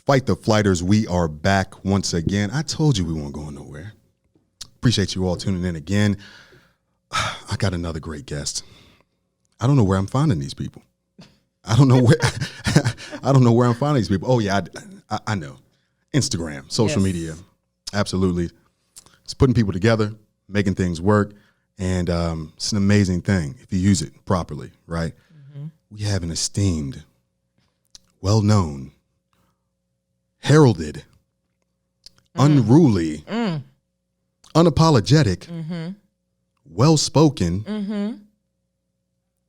Fight the Flighters, we are back once again. I told you we weren't going nowhere. Appreciate you all tuning in again. I got another great guest. I don't know where I'm finding these people. I don't know where I'm finding these people. Oh yeah, I know. Instagram, social media, absolutely. It's putting people together, making things work, and it's an amazing thing if you use it properly, right? Mm-hmm. We have an esteemed, well-known, heralded, unruly, unapologetic, well-spoken,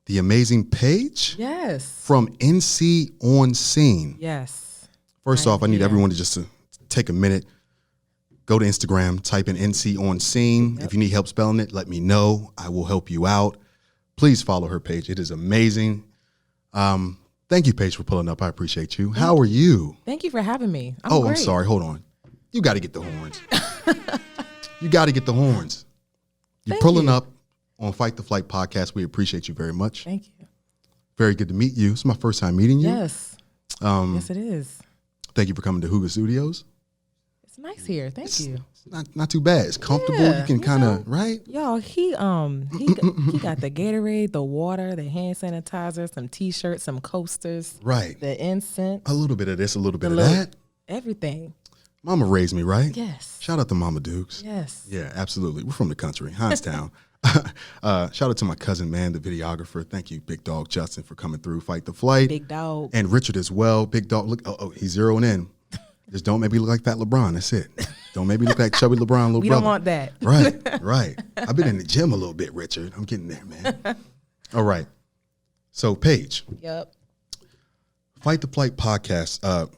the amazing Paige. Yes. From nconscene. Yes. First off, I need everyone to just take a minute, go to Instagram, type in nconscene. If you need help spelling it, let me know. I will help you out. Please follow her page. It is amazing. Thank you, Paige, for pulling up. I appreciate you. How are you? Thank you for having me. I'm sorry. Hold on. You got to get the horns. You got to get the horns. You're pulling up on Fight the Flight podcast. We appreciate you very much. Thank you. Very good to meet you. It's my first time meeting you. Yes. Yes, it is. Thank you for coming to Huga Studios. It's nice here. Thank you. It's not too bad. It's comfortable. Yeah, you can kind of, right? Y'all, he got the Gatorade, the water, the hand sanitizer, some T-shirts, some coasters. Right. The incense. A little bit of this, a little bit of that. Everything. Mama raised me, right? Yes. Shout out to Mama Dukes. Yes. Yeah, absolutely. We're from the country, Hindstown. Shout out to my cousin, man, the videographer. Thank you, Big Dog Justin, for coming through Fight the Flight. Big Dog. And Richard as well. Big Dog. Look, he's zeroing in. Just don't make me look like Fat LeBron. That's it. Don't make me look like Chubby LeBron, little we brother. don't want that. Right. I've been in the gym a little bit, Richard. I'm getting there, man. All right. So, Paige. Yep. Fight the Flight podcast.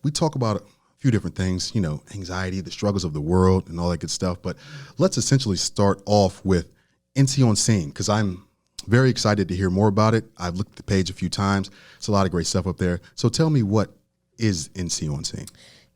We talk about a few different things, anxiety, the struggles of the world, and all that good stuff. But let's essentially start off with nconscene, because I'm very excited to hear more about it. I've looked at the page a few times. It's a lot of great stuff up there. So tell me, what is nconscene?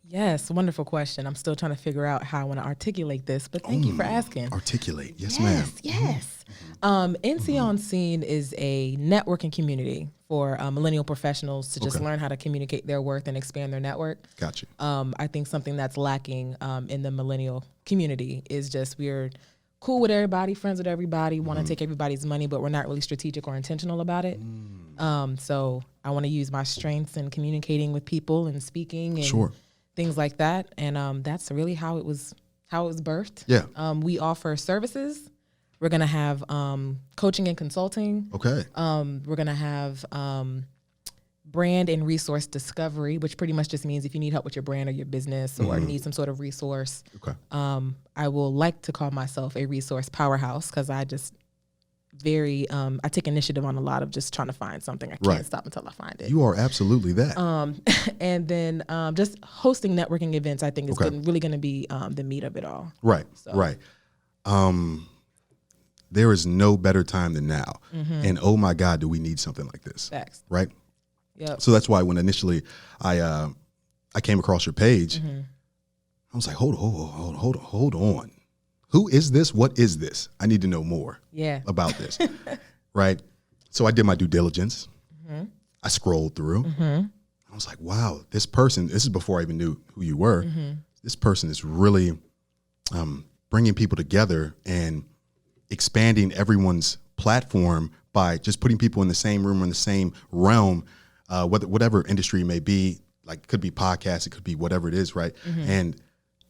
Yes, wonderful question. I'm still trying to figure out how I want to articulate this, but thank you for asking. Articulate. Yes, ma'am. Yes. nconscene is a networking community for millennial professionals to just learn how to communicate their worth and expand their network. Gotcha. I think something that's lacking in the millennial community is just we're cool with everybody, friends with everybody, want to take everybody's money, but we're not really strategic or intentional about it. So I want to use my strengths in communicating with people and speaking and things like that. And that's really how it was birthed. Yeah. We offer services. We're going to have coaching and consulting. Okay. We're going to have brand and resource discovery, which pretty much just means if you need help with your brand or your business or need some sort of resource. Okay. I will like to call myself a resource powerhouse because I just I take initiative on a lot of just trying to find something. I can't stop until I find it. You are absolutely that. And then just hosting networking events, I think is really going to be the meat of it all. Right. So. Right. There is no better time than now. And oh my God, do we need something like this? Facts. Right? Yep. So that's why when initially I came across your page, I was like, hold on. Who is this? What is this? I need to know more about this. Right? So I did my due diligence. I scrolled through. I was like, wow, this is before I even knew who you were. This person is really bringing people together and expanding everyone's platform by just putting people in the same room or in the same realm, whatever industry it may be. Like, it could be podcasts, it could be whatever it is, right? And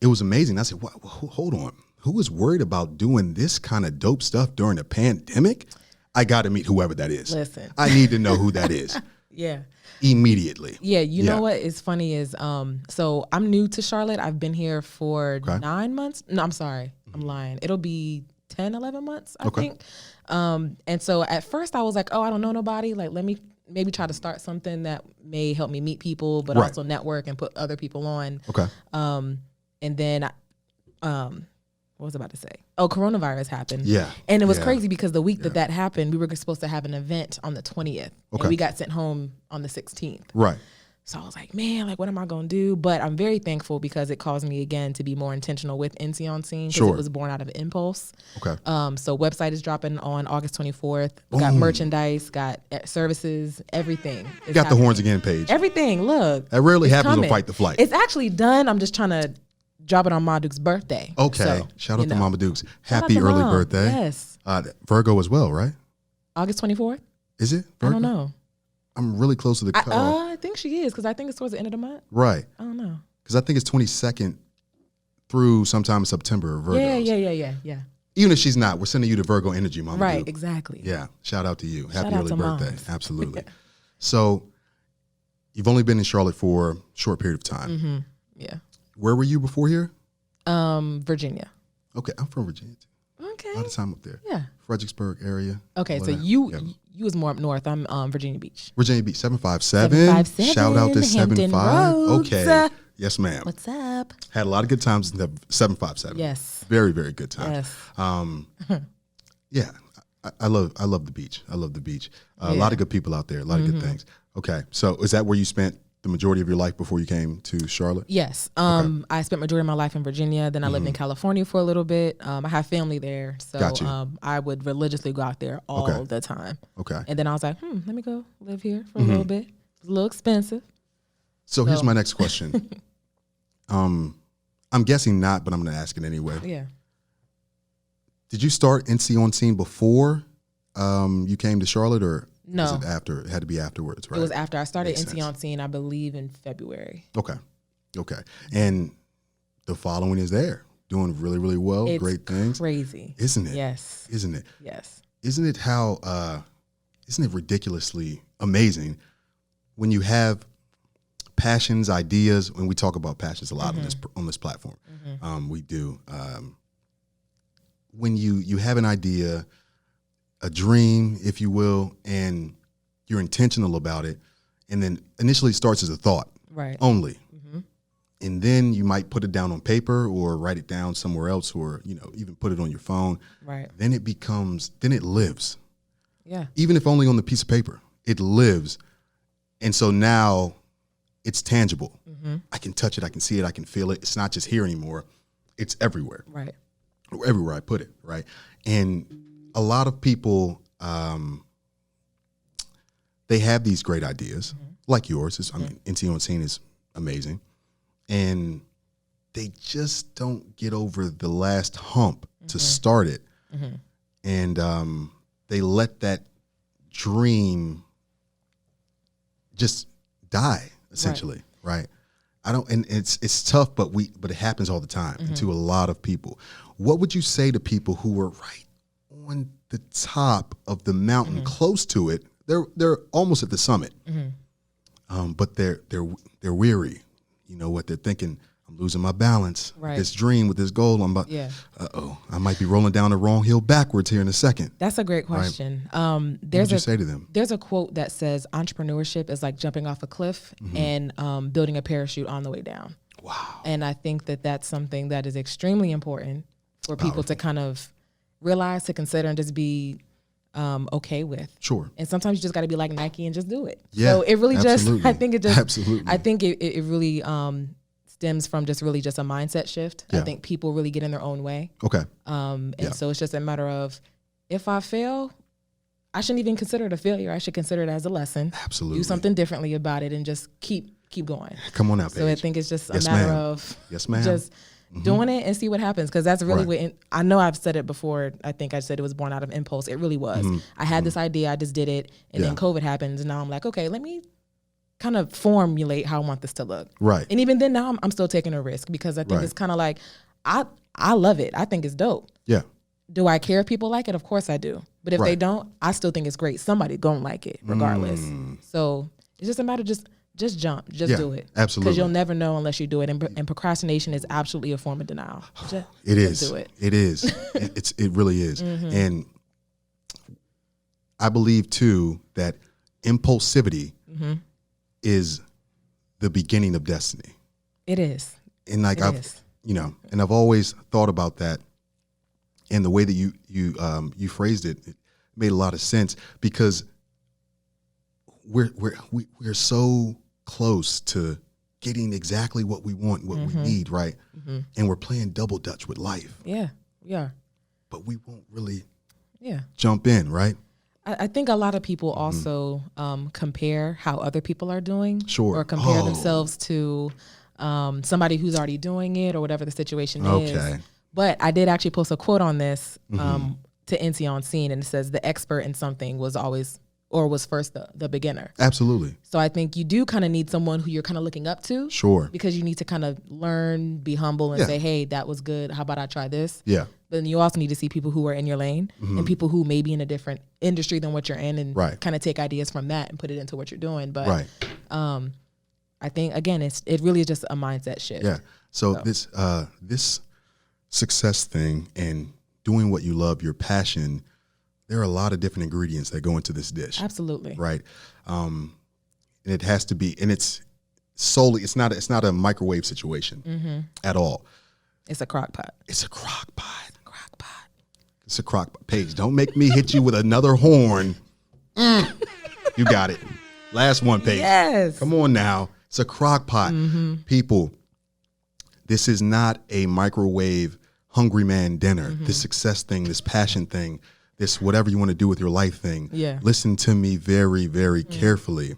it was amazing. I said, hold on. Who is worried about doing this kind of dope stuff during a pandemic? I got to meet whoever that is. Listen. I need to know who that is. Yeah. Immediately. Yeah, you know what is funny is, so I'm new to Charlotte. I've been here for 9 months. No, I'm sorry. I'm lying. It'll be 10, 11 months, I think. And so at first I was like, I don't know nobody. Like, let me maybe try to start something that may help me meet people, but also network and put other people on. Okay. And then, what was I about to say? Oh, coronavirus happened. Yeah. And it was crazy because the week that happened, we were supposed to have an event on the 20th. And we got sent home on the 16th. Right. So I was like, man, like, what am I going to do? But I'm very thankful because it caused me, again, to be more intentional with nconscene because it was born out of impulse. Okay. So website is dropping on August 24th. We got merchandise, got services, everything. You got the horns again, Paige. Everything, look. That rarely happens on Fight the Flight. It's actually done. I'm just trying to drop it on Ma Duke's birthday. Okay. So, shout out to Mama Dukes. Happy early birthday. Yes. Virgo as well, right? August 24th? Is it Virgo? I don't know. I'm really close to the cutoff. I think she is because I think it's towards the end of the month. Right. I don't know. Because I think it's 22nd through sometime in September. Virgos. Yeah. Even if she's not, we're sending you the Virgo energy, Mama. Right, Duke. exactly. Yeah. Shout out to you. Shout Happy early birthday. moms. Absolutely. So you've only been in Charlotte for a short period of time. Mm-hmm. Yeah. Where were you before here? Virginia. Okay. I'm from Virginia too. Okay. A lot of time up there. Yeah. Fredericksburg area. Okay, so you was more up north. I'm Virginia Beach. Virginia Beach, 757. Shout out to Hampton 75. Roads. Okay. Yes, ma'am. What's up? Had a lot of good times in the 757. Yes. Very, very good times. Yes. Yeah. I love the beach. I love the beach. A lot of good people out there. A lot of good things. Okay. So is that where you spent the majority of your life before you came to Charlotte? Yes. I spent majority of my life in Virginia. Then I lived in California for a little bit. I have family there. So I would religiously go out there all the time. Okay. And then I was like, let me go live here for a little bit. It's a little expensive. So here's my next question. I'm guessing not, but I'm going to ask it anyway. Yeah. Did you start nconscene before you came to Charlotte, or no? Was it after? It had to be afterwards, right? It was after. I started nconscene, I believe, in February. Okay. And the following is there, doing really, really well. It's great things. Crazy, isn't it? Yes. Isn't it? Yes. Isn't it how? Isn't it ridiculously amazing when you have passions, ideas? When we talk about passions a lot on this platform, we do. When you have an idea, a dream, if you will, and you're intentional about it, and then initially it starts as a thought, right? Only, and then you might put it down on paper or write it down somewhere else, or even put it on your phone, right? Then it lives, yeah. Even if only on the piece of paper, it lives, and so now it's tangible. I can touch it, I can see it, I can feel it. It's not just here anymore; it's everywhere, right? Everywhere I put it, right? And a lot of people, they have these great ideas, like yours. nconscene is amazing, and they just don't get over the last hump to start it, and they let that dream just die, essentially, right? And it's tough, but it happens all the time, and to a lot of people. What would you say to people who were right on the top of the mountain, close to it? They're almost at the summit, but they're weary. You know what they're thinking? I'm losing my balance. Right. This dream with this goal. I'm about. Yeah. I might be rolling down the wrong hill backwards here in a second. What would you say to them? There's a quote that says entrepreneurship is like jumping off a cliff and building a parachute on the way down. Wow. And I think that that's something that is extremely important for people to kind of realize, to consider, and just be okay with. Sure. And sometimes you just got to be like Nike and just do it. Yeah. So it really absolutely. I think it really stems from just a mindset shift. Yeah. I think people really get in their own way. Okay. So it's just a matter of, if I fail, I shouldn't even consider it a failure. I should consider it as a lesson. Absolutely. Do something differently about it and just keep going. Come on out, Paige. So I think it's just a matter of just doing it and see what happens. Because that's really what, I know I've said it before. I think I said it was born out of impulse. It really was. I had this idea. I just did it. And then COVID happens. And now I'm like, okay, let me kind of formulate how I want this to look. Right. And even then now I'm still taking a risk, because I think it's kind of like, I love it. I think it's dope. Yeah. Do I care if people like it? Of course I do. But if they don't, I still think it's great. Somebody gonna like it regardless. So it's just a matter of just jump. Just do it. Absolutely. Because you'll never know unless you do it. And procrastination is absolutely a form of denial. Just do it. It is. It really is. And I believe too that impulsivity is the beginning of destiny. It is. And like I've always thought about that, and the way that you phrased it made a lot of sense, because we're so close to getting exactly what we want, what we need, right? And we're playing double dutch with life. Yeah, we are. But we won't really Yeah. jump in, right? I think a lot of people also compare how other people are doing. Sure. Or compare themselves to somebody who's already doing it or whatever the situation is. But I did actually post a quote on this to nconscene, and it says the expert in something was always or was first the beginner. Absolutely. So I think you do kind of need someone who you're kind of looking up to. Sure. Because you need to kind of learn, be humble, and say, hey, that was good. How about I try this? Yeah. But then you also need to see people who are in your lane and people who may be in a different industry than what you're in, and kind of take ideas from that and put it into what you're doing. But I think, again, it really is just a mindset shift. Yeah. So this success thing and doing what you love, your passion, there are a lot of different ingredients that go into this dish. Absolutely. Right. And it has to be, and it's not a microwave situation at all. It's a crock pot. It's a crock pot. It's a crock pot. Paige, don't make me hit you with another horn. You got it. Last one, Paige. Yes. Come on now. It's a crock pot. People, this is not a microwave hungry man dinner. This success thing, this passion thing, this whatever you want to do with your life thing. Yeah. Listen to me very, very carefully.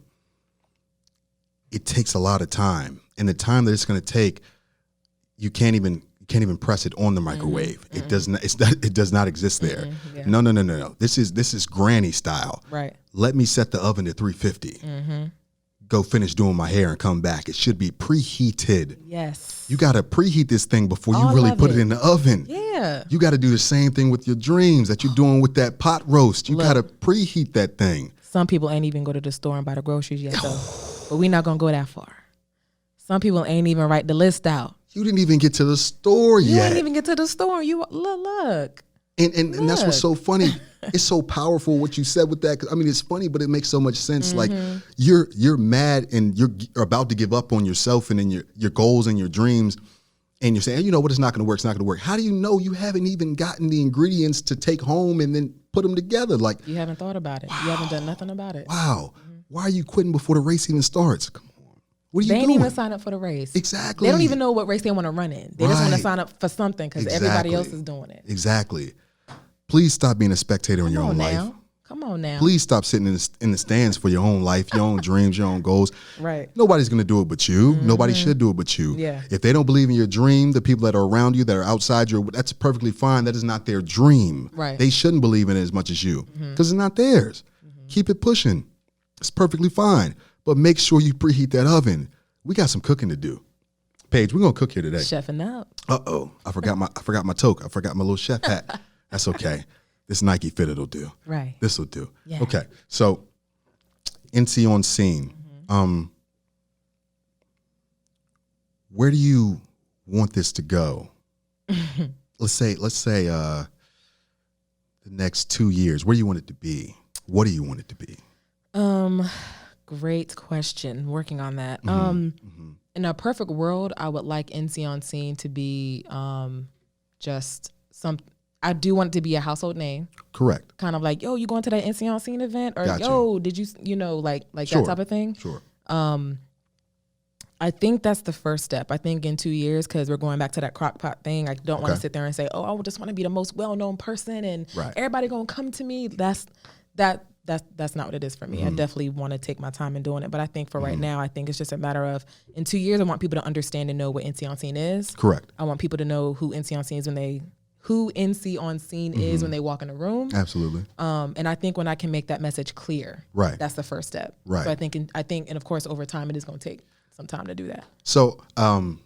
It takes a lot of time. And the time that it's going to take, you can't even press it on the microwave. It does not exist there. Yeah. No. This is granny style. Right. Let me set the oven to 350. Go finish doing my hair and come back. It should be preheated. Yes. You got to preheat this thing before you really put it in the oven. Yeah. You got to do the same thing with your dreams that you're doing with that pot roast. You got to preheat that thing. Some people ain't even go to the store and buy the groceries yet, though. But we're not going to go that far. Some people ain't even write the list out. You didn't even get to the store yet. You didn't even get to the store. You look. And that's what's so funny. It's so powerful what you said with that. 'Cause, I mean, it's funny, but it makes so much sense. Like you're mad and you're about to give up on yourself and in your goals and your dreams. And you're saying, hey, you know what? It's not going to work. It's not going to work. How do you know you haven't even gotten the ingredients to take home and then put them together? Like you haven't thought about it. Wow. You haven't done nothing about it. Wow. Why are you quitting before the race even starts? Come on. What are you doing? They ain't even sign up for the race. Exactly. They don't even know what race they want to run in. They just want to sign up for something because everybody else is doing it. Exactly. Please stop being a spectator in your own life. Come on now. Please stop sitting in the stands for your own life, your own dreams, your own goals. Right. Nobody's going to do it but you. Nobody should do it but you. Yeah. If they don't believe in your dream, the people that are around you, that are outside you, that's perfectly fine. That is not their dream. Right. They shouldn't believe in it as much as you because it's not theirs. Keep it pushing. It's perfectly fine. But make sure you preheat that oven. We got some cooking to do. Paige, we're going to cook here today. Chefing out. Uh-oh. I forgot my toque. I forgot my little chef hat. That's okay. This Nike fit will do. Right. This will do. Yeah. Okay. So, nconscene. Where do you want this to go? Let's say the next 2 years. Where do you want it to be? What do you want it to be? Great question. Working on that. In a perfect world, I would like nconscene to be just some. I do want it to be a household name. Correct. Kind of like, yo, you going to that nconscene event? Or Gotcha. Yo, did you like Sure. that type of thing? Sure. I think that's the first step. I think in 2 years, because we're going back to that crock pot thing, I don't want to sit there and say, oh, I just want to be the most well-known person and everybody going to come to me. That's not what it is for me. I definitely want to take my time in doing it. But I think for right now, I think it's just a matter of in 2 years, I want people to understand and know what nconscene is. Correct. I want people to know who nconscene is is when they walk in the room. Absolutely. And I think when I can make that message clear, that's the first step. Right. So I think, and of course, over time, it is going to take some time to do that. So I'm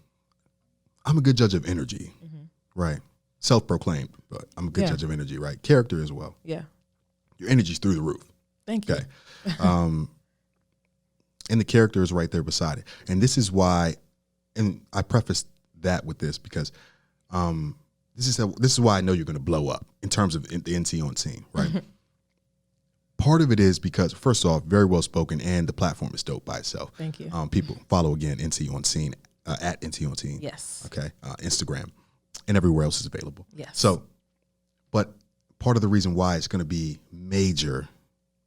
a good judge of energy, right? Self-proclaimed, but I'm a good judge of energy, right? Character as well. Yeah. Your energy's through the roof. Thank you. Okay. And the character is right there beside it. And this is why, and I prefaced that with this because this is why I know you're going to blow up in terms of the nconscene, right? Part of it is because, first off, very well spoken, and the platform is dope by itself. Thank you. People follow again nconscene at nconscene. Yes. Okay. Instagram and everywhere else is available. Yes. So, but part of the reason why it's going to be major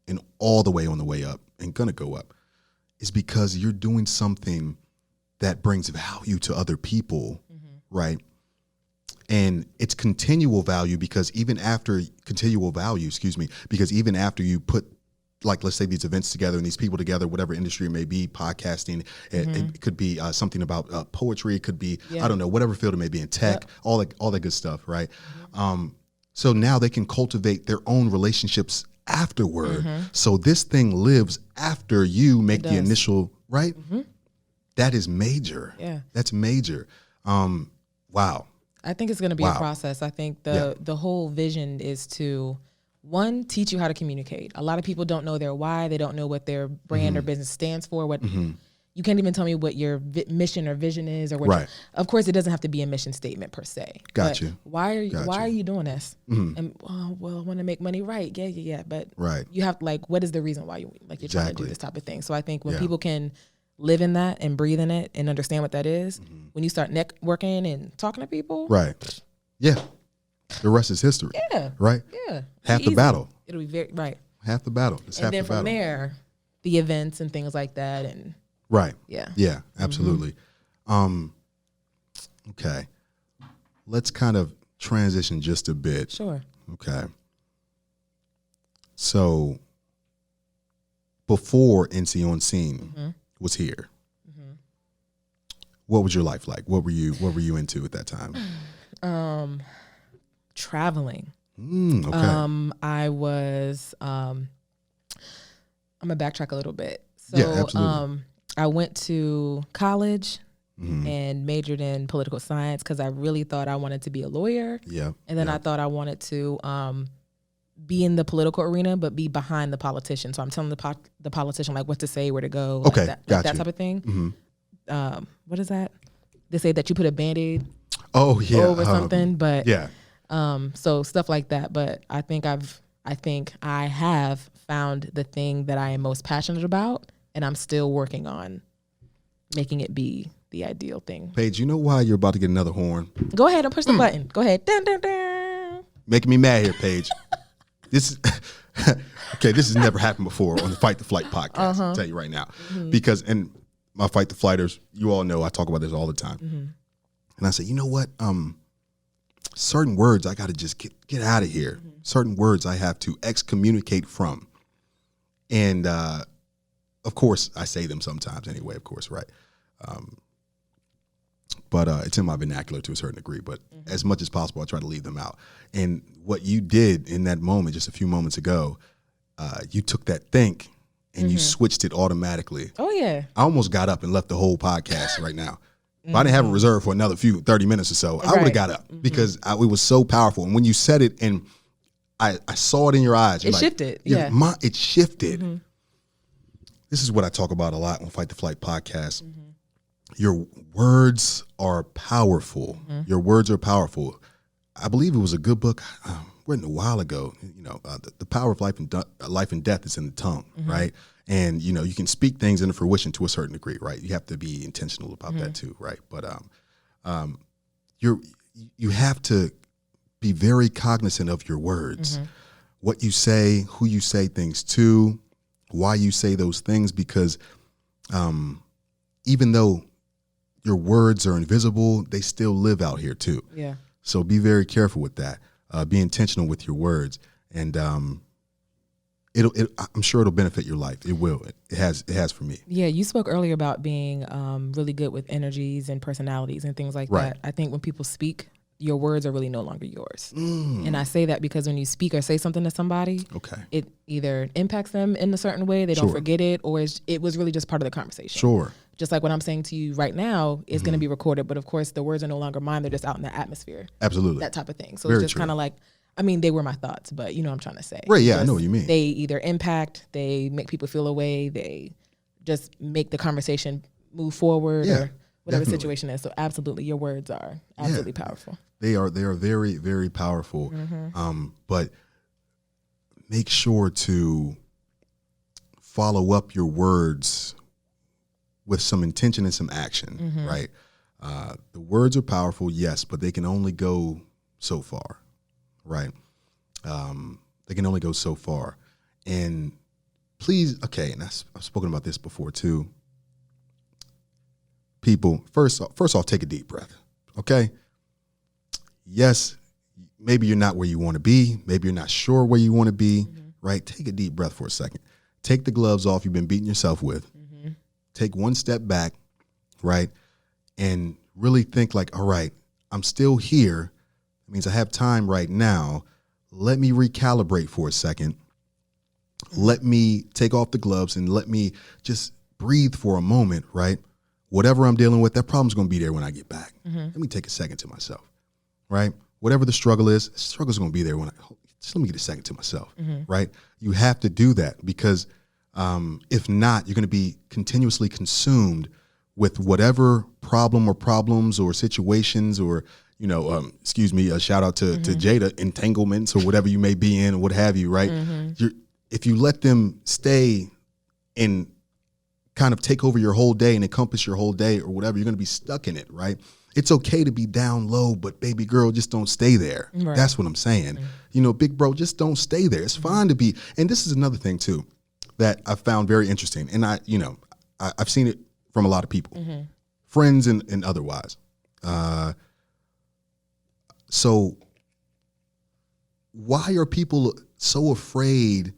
and all the way on the way up and going to go up is because you're doing something that brings value to other people, right? And it's continual value because even after you put, like, let's say these events together and these people together, whatever industry it may be, podcasting, it could be something about poetry, it could be, I don't know, whatever field it may be in tech, all that good stuff, right? So now they can cultivate their own relationships afterward. So this thing lives after you make the initial, right? That is major. Yeah. That's major. Wow. I think it's going to be a process. I think the whole vision is to, one, teach you how to communicate. A lot of people don't know their why. They don't know what their brand or business stands for. What you can't even tell me what your mission or vision is, or what. Of course, it doesn't have to be a mission statement per se. Got you. Why are you doing this? And well, I want to make money, right? Yeah. But you have, like, what is the reason why you're trying to do this type of thing? So I think when people can live in that and breathe in it and understand what that is, when you start networking and talking to people, right? Yeah, the rest is history. Yeah, right. Yeah, half the battle. It'll be very right. Half the battle. It's half the battle. And then from there, the events and things like that, and right. Yeah, absolutely. Okay, let's kind of transition just a bit. Sure. Okay. So before nconscene was here, what was your life like? What were you into at that time? Traveling. Okay. I was. I'm gonna backtrack a little bit. So, yeah, absolutely. I went to college and majored in political science because I really thought I wanted to be a lawyer. Yeah. And then I thought I wanted to be in the political arena, but be behind the politician. So I'm telling the politician, like, what to say, where to go, okay, like that type of thing. What is that? They say that you put a Band-Aid over something, but so stuff like that. But I think I have found the thing that I am most passionate about, and I'm still working on making it be the ideal thing. Paige, you know why you're about to get another horn? Go ahead and push the button. Go ahead. Dun, dun, dun. Making me mad here, Paige. This is okay. This has never happened before on the Fight the Flight podcast. I'll tell you right now, because and my Fight the Flighters, you all know I talk about this all the time, and I say, you know what? Certain words I got to just get out of here. Certain words I have to excommunicate from, and of course I say them sometimes anyway. Of course, right? But it's in my vernacular to a certain degree. But as much as possible, I try to leave them out. And what you did in that moment, just a few moments ago, you took that think and you switched it automatically. Oh, yeah. I almost got up and left the whole podcast right now. If I didn't have a reserve for another 30 minutes or so, I would have got up because it was so powerful. And when you said it and I saw it in your eyes. It shifted. It shifted. This is what I talk about a lot on Fight the Flight podcast. Your words are powerful. Your words are powerful. I believe it was a good book written a while ago. You know, the power of life and death is in the tongue, right? And you know, you can speak things into fruition to a certain degree, right? You have to be intentional about that too, right? But you have to be very cognizant of your words, what you say, who you say things to, why you say those things, because even though your words are invisible, they still live out here too. Yeah. So be very careful with that. Be intentional with your words, and I'm sure it'll benefit your life. It will. It has for me. Yeah, you spoke earlier about being really good with energies and personalities and things like that. I think when people speak, your words are really no longer yours. And I say that because when you speak or say something to somebody, it either impacts them in a certain way, they don't forget it, or it was really just part of the conversation. Sure. Just like what I'm saying to you right now is going to be recorded, but of course the words are no longer mine, they're just out in the atmosphere. Absolutely. That type of thing. So it's just kind of like, I mean, they were my thoughts, but you know what I'm trying to say. Right, yeah, I know what you mean. They either impact, they make people feel away, they just make the conversation move forward or whatever the situation is. So absolutely, your words are absolutely powerful. They are very, very powerful. But make sure to follow up your words with some intention and some action, right? The words are powerful, yes, but they can only go so far, right? They can only go so far. And please, and I've spoken about this before too, people, first off, take a deep breath, okay? Yes, maybe you're not where you want to be. Maybe you're not sure where you want to be, right? Take a deep breath for a second. Take the gloves off you've been beating yourself with. Take one step back, right? And really think like, all right, I'm still here. It means I have time right now. Let me recalibrate for a second. Let me take off the gloves and let me just breathe for a moment, right? Whatever I'm dealing with, that problem's going to be there when I get back. Let me take a second to myself, right? Whatever the struggle's going to be there just let me get a second to myself, right? You have to do that because if not, you're going to be continuously consumed with whatever problem or problems or situations or, a shout out to Jada, entanglements or whatever you may be in or what have you, right? If you let them stay and kind of take over your whole day and encompass your whole day or whatever, you're going to be stuck in it, right? It's okay to be down low, but baby girl, just don't stay there. Right. That's what I'm saying. Big bro, just don't stay there. It's fine to be. And this is another thing too that I found very interesting. And I've seen it from a lot of people, friends and otherwise. So why are people so afraid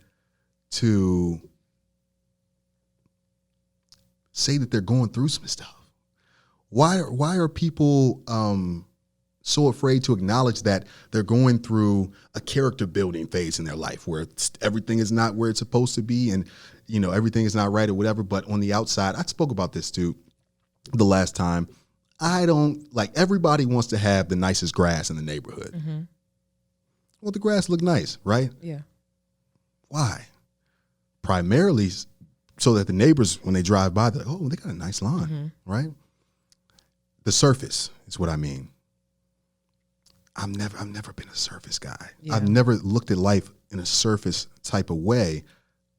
to say that they're going through some stuff? Why are people so afraid to acknowledge that they're going through a character building phase in their life where everything is not where it's supposed to be and, everything is not right or whatever. But on the outside, I spoke about this too the last time. Everybody wants to have the nicest grass in the neighborhood. Well, the grass look nice, right? Yeah. Why? Primarily so that the neighbors, when they drive by, they're like, oh, they got a nice lawn, right? The surface is what I mean. I've never been a surface guy. Yeah. I've never looked at life in a surface type of way.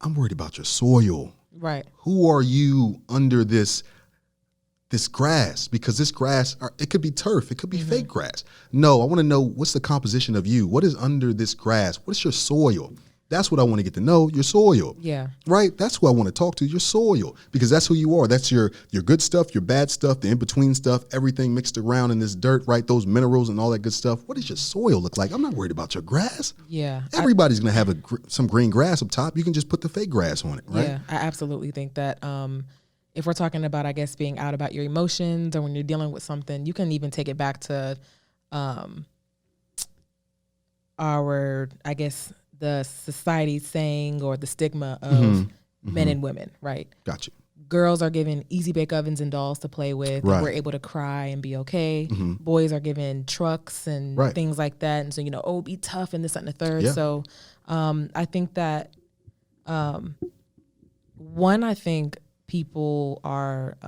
I'm worried about your soil. Right. Who are you under this grass? Because this grass, it could be turf. It could be fake grass. No, I want to know what's the composition of you. What is under this grass? What's your soil? That's what I want to get to know, your soil. Yeah. Right? That's who I want to talk to, your soil. Because that's who you are. That's your good stuff, your bad stuff, the in-between stuff, everything mixed around in this dirt, right? Those minerals and all that good stuff. What does your soil look like? I'm not worried about your grass. Yeah. Everybody's going to have some green grass up top. You can just put the fake grass on it, right? Yeah, I absolutely think that if we're talking about, I guess, being out about your emotions or when you're dealing with something, you can even take it back to the society saying or the stigma of men and women, right? Gotcha. Girls are given easy bake ovens and dolls to play with. Right. And we're able to cry and be okay. Boys are given trucks and things like that. And so, be tough and this, that, and the third. Yeah. So I think that, I think people are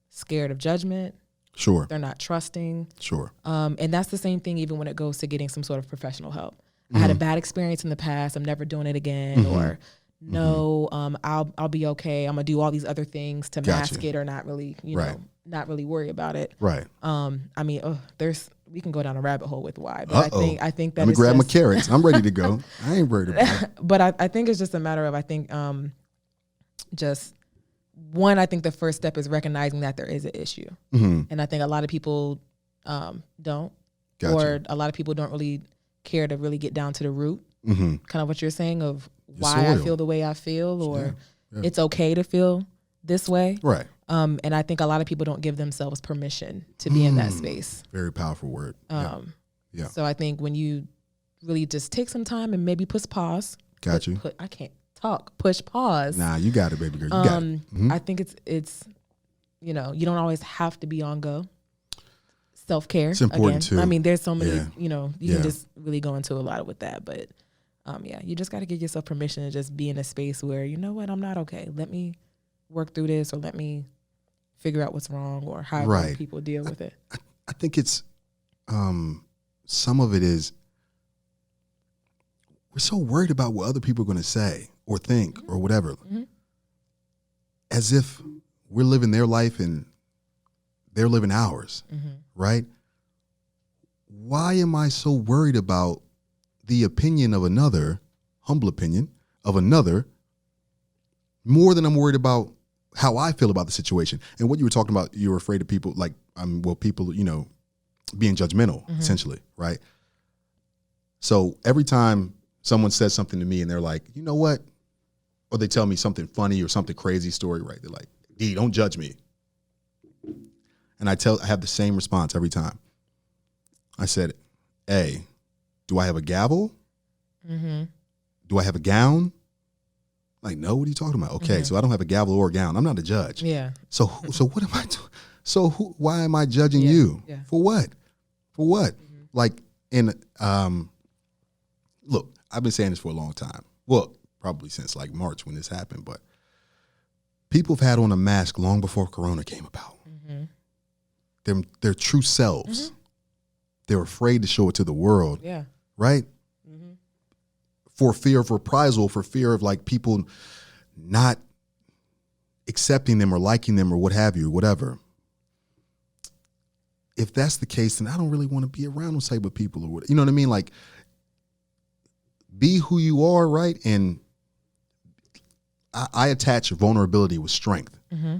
scared of judgment. Sure. They're not trusting. Sure. And that's the same thing even when it goes to getting some sort of professional help. I had a bad experience in the past. I'm never doing it again. Or no, I'll be okay. I'm gonna do all these other things to mask it or not really, not really worry about it. Right. We can go down a rabbit hole with why, but I think that let me grab my carrots. I'm ready to go. I ain't worried about it. But I think it's just a matter of I think the first step is recognizing that there is an issue, and I think a lot of people don't, or a lot of people don't really care to really get down to the root, kind of what you're saying of why I feel the way I feel, or it's okay to feel this way. Right. And I think a lot of people don't give themselves permission to be in that space. Very powerful word. Yeah. So I think when you really just take some time and maybe push pause. Got you. I can't talk. Push pause. Nah, you got it, baby girl. You got it. I think it's you don't always have to be on go. Self-care. It's important too. I mean, there's so many, you can just really go into a lot with that. But you just got to give yourself permission to just be in a space where, you know what, I'm not okay. Let me work through this, or let me figure out what's wrong, or how people deal with it. I think it's, some of it is, we're so worried about what other people are going to say or think or whatever, as if we're living their life and they're living ours, right? Why am I so worried about the opinion of another, humble opinion of another, more than I'm worried about how I feel about the situation. And what you were talking about, you were afraid of people like, people, you know, being judgmental, essentially, right? So every time someone says something to me and they're like, you know what? Or they tell me something funny or something crazy story, right? They're like, D, don't judge me. And I have the same response every time. I said, A, do I have a gavel? Do I have a gown? Like, no, what are you talking about? Okay, so I don't have a gavel or a gown. I'm not a judge. Yeah. So what am I doing? So why am I judging you? Yeah. For what? For what? Like, look, I've been saying this for a long time. Well, probably since like March when this happened, but people have had on a mask long before Corona came about. Their true selves. They're afraid to show it to the world. Yeah. Right? For fear of reprisal, for fear of like people not accepting them or liking them or what have you, whatever. If that's the case, then I don't really want to be around those type of people or what, you know what I mean? Like, be who you are, right? And I attach vulnerability with strength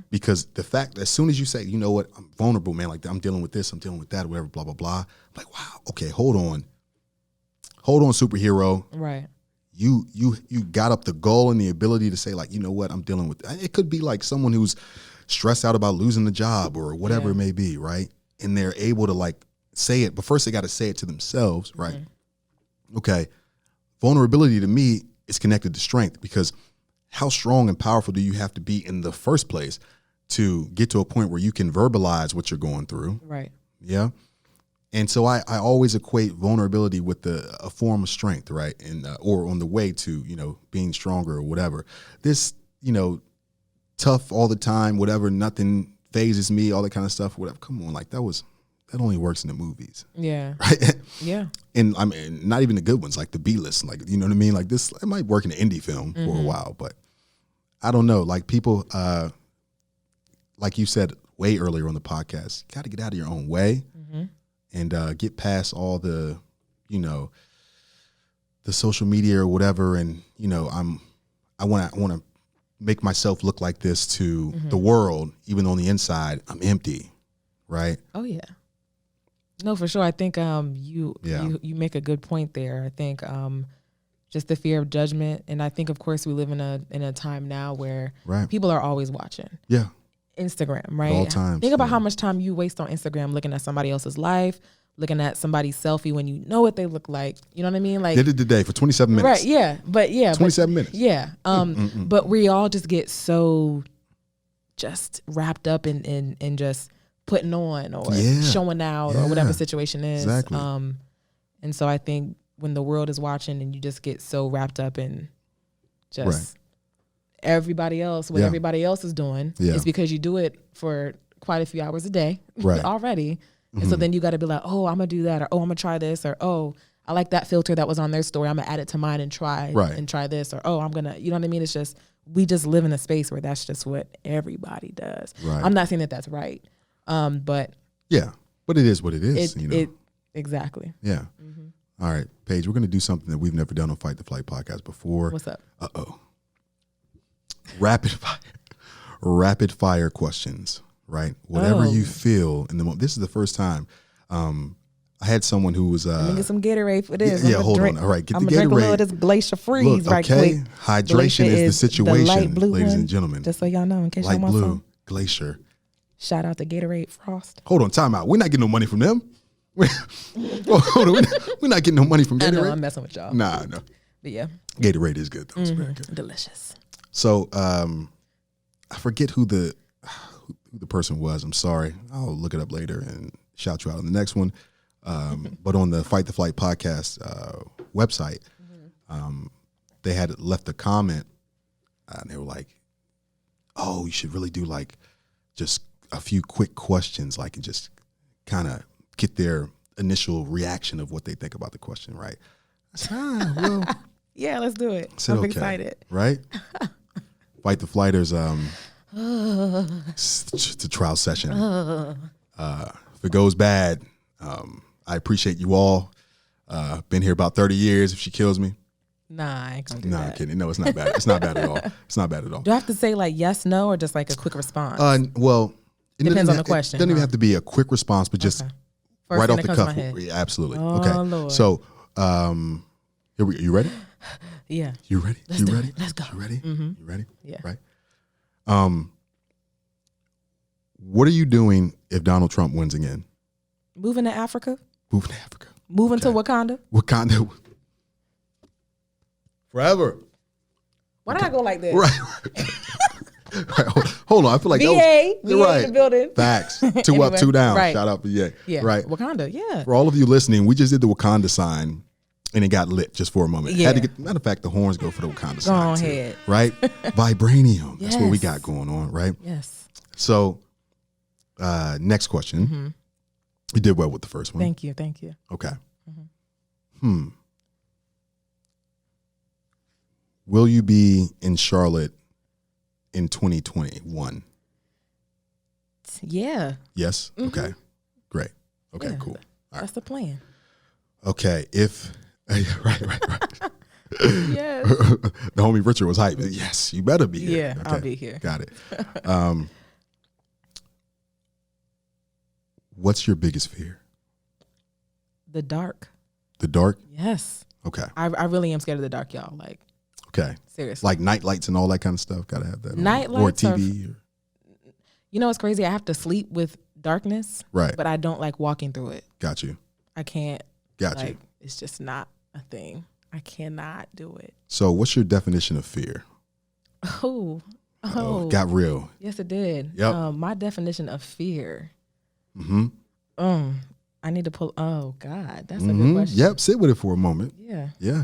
because the fact that as soon as you say, you know what, I'm vulnerable, man, like I'm dealing with this, I'm dealing with that, whatever, blah, blah, blah. I'm like, wow, okay, hold on, superhero. Right. You got up the goal and the ability to say, like, you know what, I'm dealing with that. It could be like someone who's stressed out about losing the job or whatever it may be, right? And they're able to like say it, but first they got to say it to themselves, right? Okay, vulnerability to me is connected to strength because how strong and powerful do you have to be in the first place to get to a point where you can verbalize what you're going through? Right. Yeah. And so I always equate vulnerability with a form of strength, right? And or on the way to, you know, being stronger or whatever. This, you know, tough all the time, whatever, nothing phases me, all that kind of stuff, whatever. Come on, like that only works in the movies. Yeah. Right? Yeah. And I mean, not even the good ones, like the B-list, like, you know what I mean? Like this, it might work in an indie film for a while, but I don't know. Like people, like you said way earlier on the podcast, got to get out of your own way. And get past all the, you know, the social media or whatever. And, you know, I want to make myself look like this to the world, even though on the inside I'm empty. Right. Oh, yeah. No, for sure. I think you make a good point there. I think just the fear of judgment. And I think, of course, we live in a time now where people are always watching. Yeah. Instagram, right? At all times. Think about how much time you waste on Instagram looking at somebody else's life, looking at somebody's selfie when you know what they look like. You know what I mean? Like, did it today for 27 minutes. Right, yeah. But yeah. 27 minutes. Yeah. But we all just get so just wrapped up in just putting on or showing out or whatever the situation is. Exactly. And so I think when the world is watching and you just get so wrapped up in just everybody else, what everybody else is doing is because you do it for quite a few hours a day already. And so then you got to be like, oh, I'm going to do that. Or, oh, I'm going to try this. Or, oh, I like that filter that was on their story. I'm going to add it to mine and try this. Or, oh, I'm going to, you know what I mean? It's just, we just live in a space where that's just what everybody does. Right. I'm not saying that that's right. But yeah, but it is what it is. Exactly. Yeah. All right, Paige, we're going to do something that we've never done on Fight the Flight podcast before. What's up? Rapid fire questions, right? Whatever you feel in the moment. This is the first time I had someone who was let me get some Gatorade for this. Yeah, hold on. All right, get the Gatorade. I'm gonna drink a little of this Glacier Freeze right quick. Hydration Glacier is the situation, the ladies and gentlemen. Just so y'all know, in case light y'all want blue some. Glacier. Shout out to Gatorade Frost. Hold on, time out. We're not getting no money from them. Hold on, we're not getting no money from Gatorade. I know, I'm messing with y'all. Nah, no. But yeah, Gatorade is good though. It's very good. Delicious. So I forget who the person was. I'm sorry. I'll look it up later and shout you out on the next one. But on the Fight the Flight podcast website, they had left a comment and they were like, oh, you should really do like just a few quick questions, like, and just kind of get their initial reaction of what they think about the question, right? I said, well. Yeah, let's do it. I'm okay, excited. Right? Fight the Flighters, it's a trial session. If it goes bad, I appreciate you all. Been here about 30 years if she kills me. Nah, I ain't gonna do that. I'm kidding. No, it's not bad. It's not bad at all. It's not bad at all. Do I have to say like yes, no, or just like a quick response? Well, it depends on the question. It doesn't even have to be a quick response, but just right off the cuff. Yeah, absolutely. Oh, okay. Lord. So, here we go. You ready? Yeah. You ready? Let's do it. Let's go. You ready? Mm-hmm. You ready? Yeah. Right. What are you doing if Donald Trump wins again? Moving to Africa. Moving to Africa. Moving to Wakanda. Wakanda. Forever. Why did I go like this? Right. Right. Hold on. I feel like VA that was right. in the building. Facts. Two anyway, up, two down. Right. Shout out to Yeah. Right. Wakanda. Yeah. For all of you listening, we just did the Wakanda sign. And it got lit just for a moment. Yeah. Had to get, matter of fact, the horns go for the Wakanda sign. Go ahead. Too, right? Vibranium. Yes. That's what we got going on, right? Yes. So, next question. Mm-hmm. You did well with the first one. Thank you. Thank you. Okay. Mm-hmm. Will you be in Charlotte in 2021? Yeah. Yes? Mm-hmm. Okay. Great. Okay, cool. All right. That's the plan. Okay, if right. Yes. The homie Richard was hyped. Yes, you better be here. Yeah, okay. I'll be here. Got it. What's your biggest fear? The dark. The dark? Yes. Okay. I really am scared of the dark, y'all. Like. Okay. Seriously. Like night lights and all that kind of stuff. Gotta have that. Night lights or TV. You know what's crazy? I have to sleep with darkness. Right. But I don't like walking through it. Got you. I can't. Got you. It's just not a thing. I cannot do it. So what's your definition of fear? Oh. Got real. Yes, it did. Yep. My definition of fear. Mm-hmm. I need to pull. Oh God, that's a good question. Yep. Sit with it for a moment. Yeah. Yeah.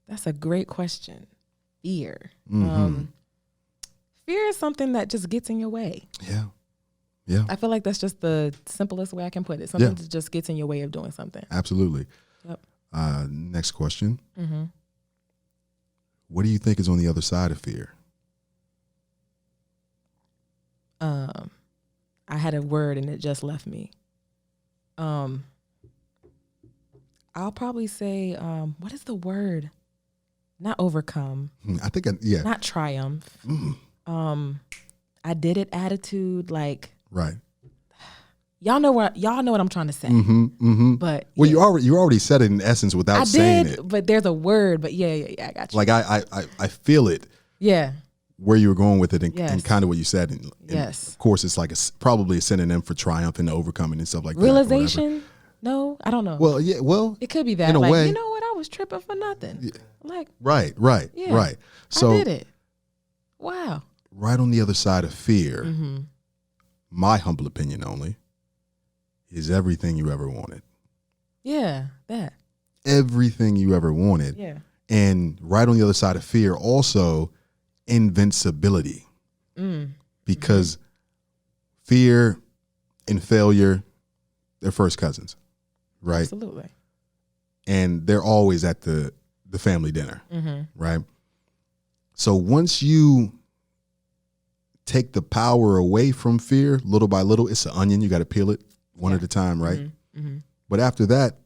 That's a great question. Fear. Mm-hmm. Fear is something that just gets in your way. Yeah. Yeah. I feel like that's just the simplest way I can put it. Something that just gets in your way of doing something. Absolutely. Yep. Next question. Mm-hmm. What do you think is on the other side of fear? I had a word and it just left me. I'll probably say, what is the word? Not overcome. I think, Not triumph. I did it attitude, like. Right. Y'all know what I'm trying to say. Mm-hmm, mm-hmm. But well, you already said it in essence without saying it. But there's a word. But yeah, I got you. Like I feel it. Yeah. Where you were going with it and kind of what you said. And yes. Of course, it's like probably a synonym for triumph and overcoming and stuff like that. Realization? No, I don't know. Well, yeah. Well, it could be that. In a way, you know what? I was tripping for nothing. Yeah. Like. Right. Yeah, right. So I did it. Wow. Right on the other side of fear, mm-hmm. my humble opinion only, is everything you ever wanted. Yeah, that. Everything you ever wanted. Yeah. And right on the other side of fear, also invincibility. Because fear and failure, they're first cousins, right? Absolutely. And they're always at the family dinner, mm-hmm. right? So once you take the power away from fear, little by little, it's an onion. You got to peel it one at a time, right? Mm-hmm. Mm-hmm. But after that,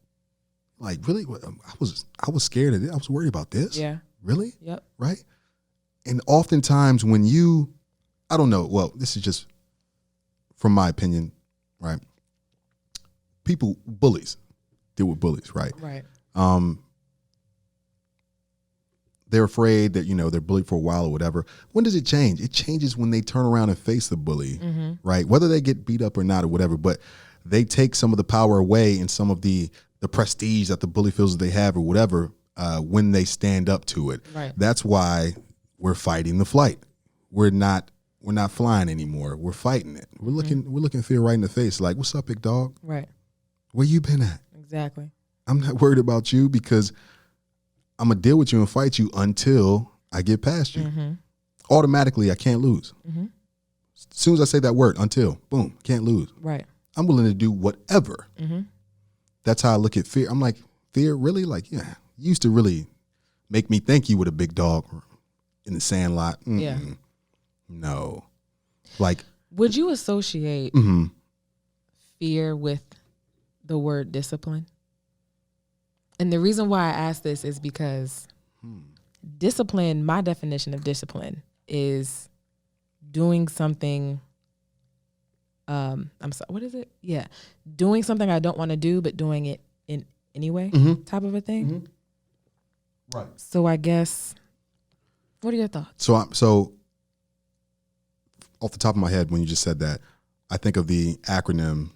like, really, I was scared of it. I was worried about this. Yeah. Really? Yep. Right? And oftentimes when you, I don't know, well, this is just from my opinion, right? Bullies, deal with bullies, right? Right. They're afraid that, they're bullied for a while or whatever. When does it change? It changes when they turn around and face the bully, mm-hmm. right? Whether they get beat up or not or whatever, but they take some of the power away and some of the prestige that the bully feels that they have or whatever when they stand up to it. Right. That's why we're fighting the flight. We're not flying anymore. We're fighting it. We're looking fear right in the face like, what's up, big dog? Right. Where you been at? Exactly. I'm not worried about you because I'm going to deal with you and fight you until I get past you. Mm-hmm. Automatically, I can't lose. Mm-hmm. As soon as I say that word, until, boom, can't lose. Right. I'm willing to do whatever. Mm-hmm. That's how I look at fear. I'm like, fear, really? Like, yeah, you used to really make me think you were a big dog in the sandlot. Mm-mm. Yeah. No. Like. Would you associate mm-hmm. fear with the word discipline? And the reason why I ask this is because Discipline, my definition of discipline is doing something. I'm sorry, what is it? Yeah. Doing something I don't want to do, but doing it in anyway, type of a thing. Mm-hmm. Right. So I guess, what are your thoughts? So off the top of my head, when you just said that, I think of the acronym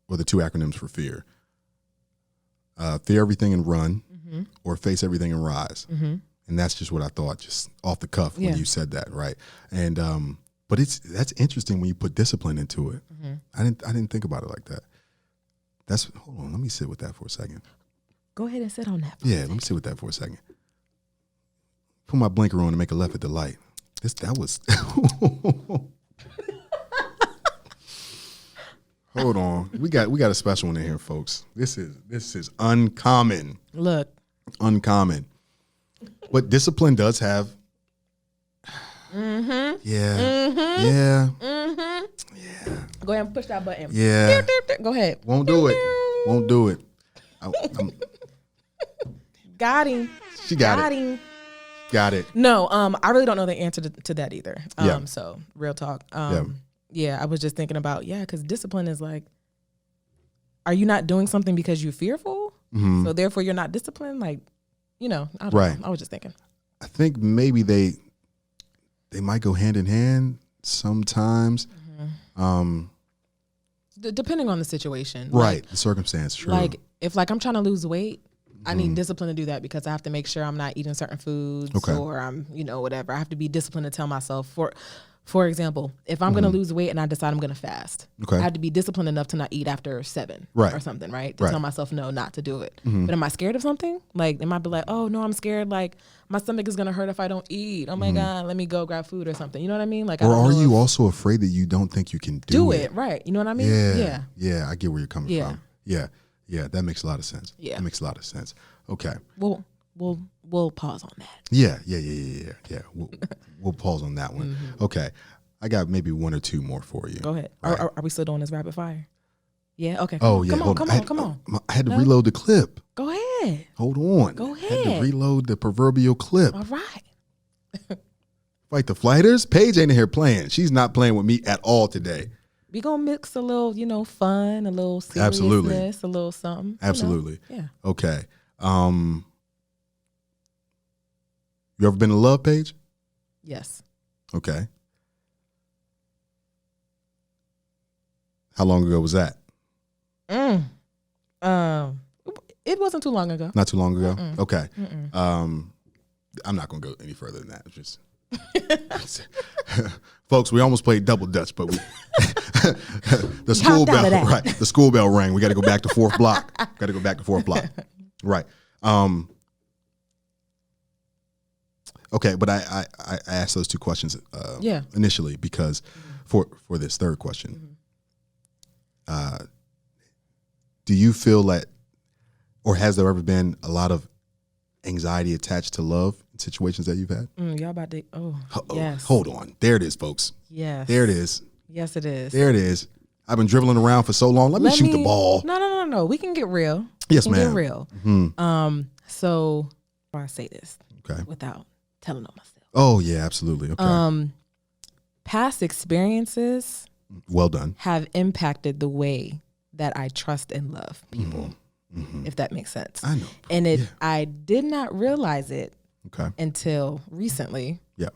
or the two acronyms for fear. Fear everything and run, or face everything and rise. And that's just what I thought, just off the cuff when you said that, right? And but that's interesting when you put discipline into it. I didn't think about it like that. Hold on, let me sit with that for a second. Go ahead and sit on that. Let me sit with that for a second. Put my blinker on and make a left at the light. That was. Hold on, we got a special one in here, folks. This is uncommon. Look, uncommon. But discipline does have. Yeah. Yeah. Go ahead and push that button. Yeah. Go ahead. Won't do it. Got him. She got it. Got it. No, I really don't know the answer to that either. So real talk. Yeah, I was just thinking about, because discipline is like, are you not doing something because you're fearful? So therefore you're not disciplined? Like, I don't know. I was just thinking. I think maybe they might go hand in hand sometimes. Depending on the situation. Right, like, the circumstance, true. Like, if I'm trying to lose weight, I need discipline to do that because I have to make sure I'm not eating certain foods or I'm, whatever. I have to be disciplined to tell myself, for example, if I'm going to lose weight and I decide I'm going to fast, I have to be disciplined enough to not eat after 7 or something, right? To tell myself no, not to do it. But am I scared of something? Like, it might be like, oh, no, I'm scared. Like, my stomach is going to hurt if I don't eat. Oh, my God, let me go grab food or something. You know what I mean? Like, or are you also afraid that you don't think you can do it? Right. You know what I mean? Yeah, I get where you're coming from. Yeah, that makes a lot of sense. Yeah. That makes a lot of sense. Okay. We'll pause on that. Yeah. We'll pause on that one. Okay. I got maybe one or two more for you. Go ahead. Right. Are we still doing this rapid fire? Yeah. Okay. Come on. I had to reload the clip. Go ahead. Hold on. Go ahead. I had to reload the proverbial clip. All right. Fight the Flighters. Paige ain't in here playing. She's not playing with me at all today. We gonna mix a little, fun, a little seriousness, a little something. Absolutely. Yeah. Okay. You ever been in love, Paige? Yes. Okay. How long ago was that? It wasn't too long ago. Not too long ago? Okay. I'm not going to go any further than that. It's just folks, we almost played double dutch, but the school bell, right? The school bell rang. We got to go back to fourth block. Right. Okay, but I asked those two questions initially because for this third question, do you feel that, or has there ever been a lot of anxiety attached to love in situations that you've had? Y'all about to, yes. Hold on. There it is, folks. Yes. There it is. Yes, it is. There it is. I've been dribbling around for so long. Let me shoot the ball. No. We can get real. Yes, ma'am. Get real. So I say this without telling on myself. Oh, yeah, absolutely. Okay. Past experiences well done have impacted the way that I trust and love people. If that makes sense. I know. And I did not realize it until recently. Yeah.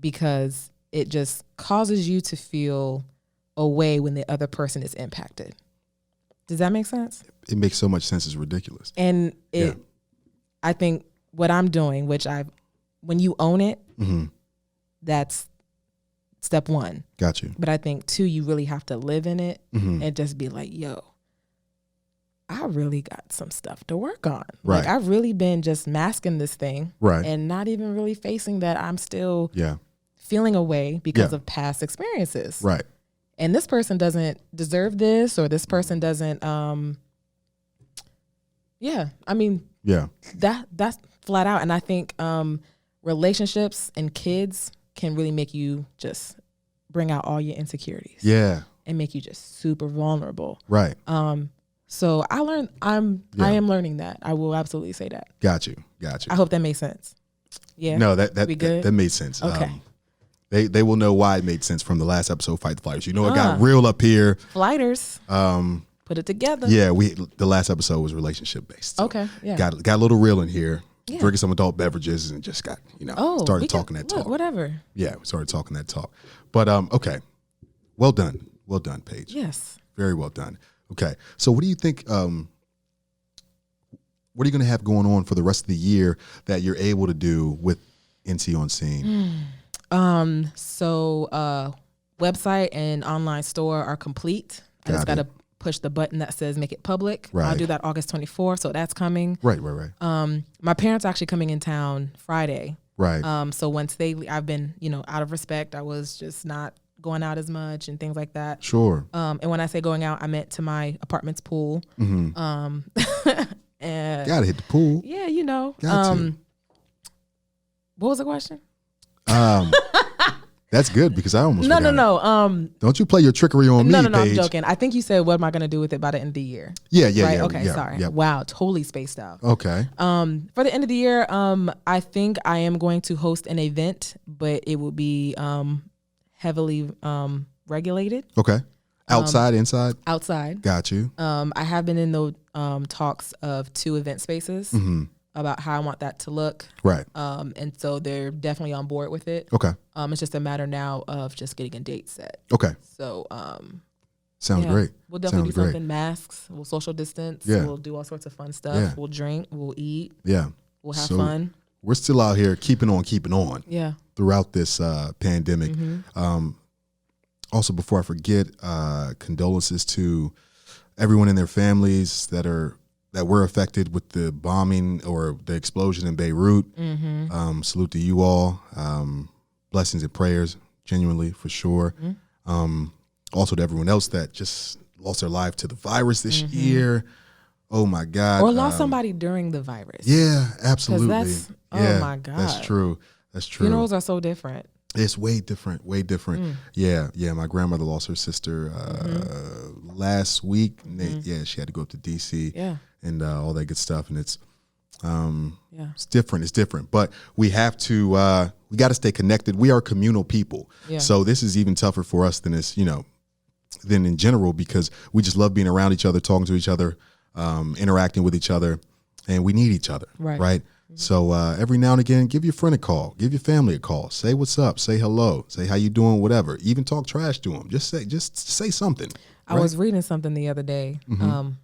Because it just causes you to feel a way when the other person is impacted. Does that make sense? It makes so much sense. It's ridiculous. And I think what I'm doing, when you own it, that's step one. Got you. But I think 2, you really have to live in it and just be like, yo, I really got some stuff to work on. Right. Like, I've really been just masking this thing and not even really facing that I'm still feeling a way because of past experiences. Right. And this person doesn't deserve this, or this person doesn't, that's flat out. And I think relationships and kids can really make you just bring out all your insecurities. Yeah. And make you just super vulnerable. Right. So I am learning that. I will absolutely say that. Got you. I hope that made sense. Yeah. No, that made sense. Okay. They will know why it made sense from the last episode, Fight the Flighters. You know, it got real up here. Flighters. Put it together. Yeah, the last episode was relationship based. So okay. Yeah. Got a little real in here. Yeah. Drinking some adult beverages and just got, started talking that talk. Whatever. Yeah, we started talking that talk. But okay. Well done. Well done, Paige. Yes. Very well done. Okay. So what do you think what are you going to have going on for the rest of the year that you're able to do with nconscene? So website and online store are complete. I just got to push the button that says make it public. Right. I'll do that August 24th, so that's coming. Right. My parents are actually coming in town Friday. Right. So once I've been, out of respect, I was just not going out as much and things like that. Sure. And when I say going out, I meant to my apartment's pool. Mm-hmm. And gotta hit the pool. Yeah, what was the question? That's good because I almost No. Don't you play your trickery on me, No, Paige. I'm joking. I think you said, what am I going to do with it by the end of the year? Yeah. Right? Yeah. Okay, yeah, sorry. Yeah. Wow, totally spaced out. Okay. For the end of the year, I think I am going to host an event, but it will be heavily regulated. Okay. Outside, inside? Outside. Got you. I have been in the talks of 2 event spaces about how I want that to look. Right. And so they're definitely on board with it. Okay. It's just a matter now of just getting a date set. Okay. So sounds great. We'll definitely do something. Masks. We'll social distance. Yeah. We'll do all sorts of fun stuff. Yeah. We'll drink. We'll eat. Yeah. We'll have fun. We're still out here keeping on. Yeah. Throughout this pandemic. Also, before I forget, condolences to everyone in their families that were affected with the bombing or the explosion in Beirut. Salute to you all. Blessings and prayers, genuinely, for sure. Also to everyone else that just lost their life to the virus this year. Oh my God. Or lost somebody during the virus. Yeah, absolutely. Oh my God. That's true. Funerals are so different. It's way different. Yeah. My grandmother lost her sister last week. Yeah, she had to go up to DC and all that good stuff. And it's different. But we have to we got to stay connected. We are communal people. Yeah. So this is even tougher for us than in general, because we just love being around each other, talking to each other, interacting with each other, and we need each other. Right. So every now and again, give your friend a call, give your family a call, say what's up, say hello, say how you doing, whatever. Even talk trash to them. Just say something. I was reading something the other day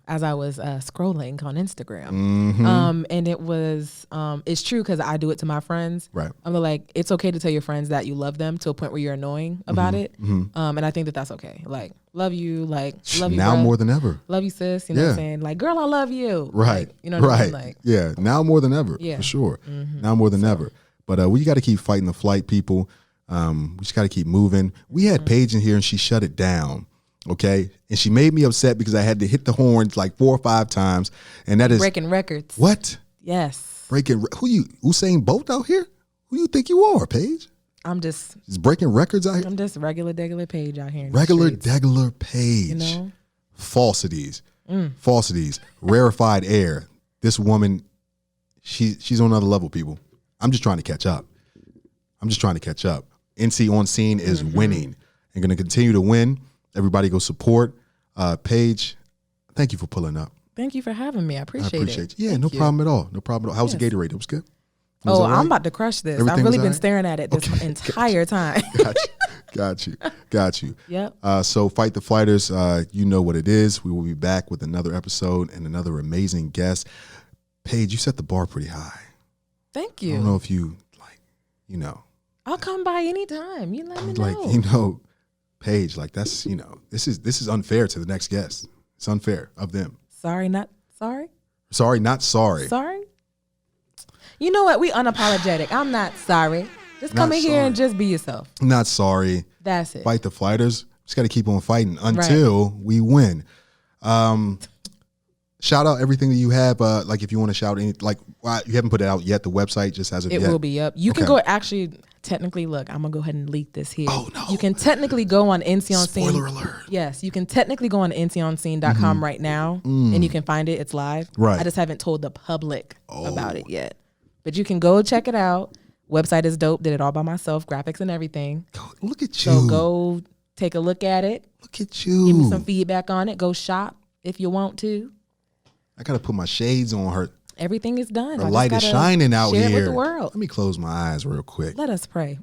as I was scrolling on Instagram, and it was it's true because I do it to my friends. Right. I'm like, it's okay to tell your friends that you love them to a point where you're annoying about it, and I think that's okay. Like, love you, love you now bro. More than ever. Love you, sis. You know what I'm saying? Like, girl, I love you. Right. Like, you know what I mean? Like, yeah. Now more than ever. Yeah. For sure. Now more than ever. But we got to keep fighting the flight, people. We just got to keep moving. We had Paige in here and she shut it down. Okay. And she made me upset because I had to hit the horns like 4 or 5 times. And that is breaking records. What? Yes. Who you, Usain Bolt out here? Who do you think you are, Paige? I'm just breaking records out here. I'm just regular Paige out here. Regular Paige. You know? Falsities. Rarefied air. This woman, she's on another level, people. I'm just trying to catch up. nconscene is winning and going to continue to win. Everybody go support. Paige, thank you for pulling up. Thank you for having me. I appreciate it. Yeah, no problem at all. How was the Gatorade? It was good? I'm about to crush this. I've really been staring at it this entire time. Got you. Yep. So Fight the Flighters, you know what it is. We will be back with another episode and another amazing guest. Paige, you set the bar pretty high. Thank you. I don't know if you I'll come by anytime. You let me know. Like, Paige, like that's, this is unfair to the next guest. It's unfair of them. Sorry, not sorry. Sorry, not sorry. Sorry. You know what? We unapologetic. I'm not sorry. Just come in here and just be yourself. Not sorry. That's it. Fight the Flighters. Just got to keep on fighting until we win. Shout out everything that you have. Like if you want to shout any, like you haven't put it out yet. The website just has it will be up. You can go. Actually, technically, look, I'm going to go ahead and leak this here. Oh, no. You can technically go on nconscene. Spoiler alert. Yes, you can technically go on nconscene.com right now, and you can find it. It's live. Right. I just haven't told the public about it yet. But you can go check it out. Website is dope. Did it all by myself, graphics and everything. Look at you. So go take a look at it. Look at you. Give me some feedback on it. Go shop if you want to. I got to put my shades on her. Everything is done. The light is shining out share here. It with the world. Let me close my eyes real quick. Let us pray.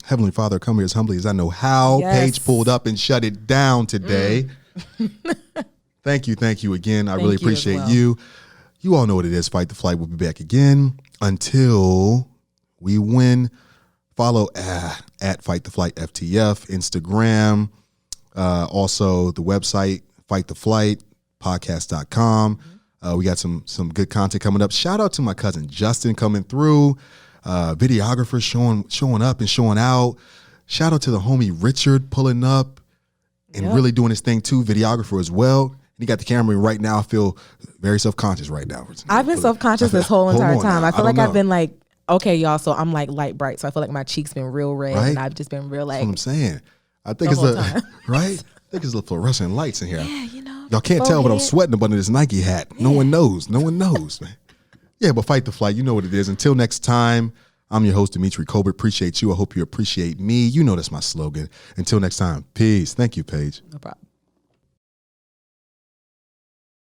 Heavenly Father, come here as humbly as I know how. Yes. Paige pulled up and shut it down today. Thank you again. I really appreciate you. You all know what it is. Fight the Flight. We'll be back again until we win. Follow at Fight the Flight FTF, Instagram, also the website, Fight the Flight, podcast.com. We got some good content coming up. Shout out to my cousin Justin coming through, videographer showing up and showing out. Shout out to the homie Richard pulling up and really doing his thing too, videographer as well. And he got the camera right now. I feel very self-conscious right now. I've been self-conscious this whole entire time. I feel like I've been like, okay, y'all, so I'm like light bright. So I feel like my cheeks been real red and I've just been real like. That's what I'm saying. I think it's right? I think it's the fluorescent lights in here. Yeah, you know. Y'all can't tell, but I'm sweating up under this Nike hat. Yeah. No one knows, man. Yeah, but Fight the Flight, you know what it is. Until next time, I'm your host, Dimitri Colbert. Appreciate you. I hope you appreciate me. You know that's my slogan. Until next time, peace. Thank you, Paige. No problem.